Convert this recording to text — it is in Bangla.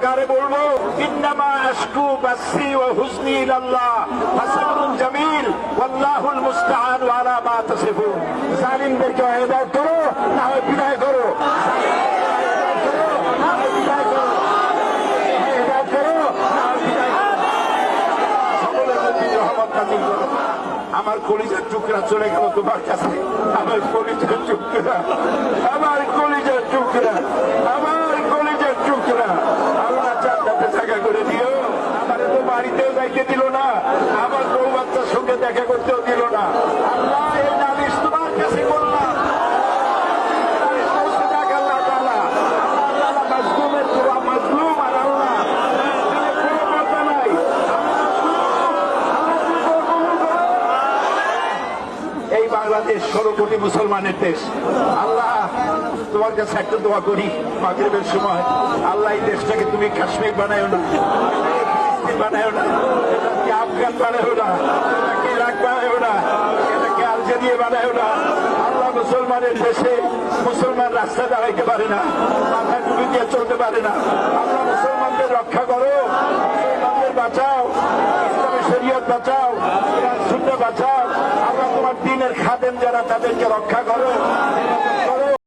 কারে বলবো? ইন্নামা আশকু বাসি ওয়া হুজনি ইলাল্লাহ ফাসবরুন জামিল ওয়াল্লাহুল মুস্তাআন আলা মা তাসিফুন। জালিমদেরকে হেদায়েত করো, না হয় বিদায় করো। আমার কলিজার টুকরা চলে গেল তোমার কাছে, আমার কলিজার টুকরা, আমার কলিজার টুকরা, আমার কলিজার টুকরা। আল্লাহ জান্নাতে জায়গা করে দিও। আমার তো বাড়িতেও যাইতে দিল না, আমার বউ বাচ্চার সঙ্গে দেখা করতেও দিল না। আল্লাহ এই নালিশ তোমার কাছে করলাম। এই বাংলাদেশ 16 কোটি মুসলমানের দেশ। আল্লাহ তোমার কাছে একটা দোয়া করি মাগরিবের সময়, আল্লাহ এই দেশটাকে তুমি কাশ্মীর বানায়ো না, বানায়ো না, এটাকে আফগান বানায়ো না, এটাকে ইরাক বানায়ো না, এটাকে আলজেরিয়া বানায়ো না। আল্লাহ মুসলমানের দেশে মুসলমান রাস্তা দাঁড়াইতে পারে না, মাথায় টুপি দিয়ে চলতে পারে না। আল্লাহ মুসলমানদের রক্ষা করো, মুসলমানদের বাঁচাও, ইসলামের শরীয়ত বাঁচাও, কোরআন সুন্নাহ বাঁচাও। আল্লাহ তোমার দ্বীনের খাদেম যারা তাদেরকে রক্ষা করো।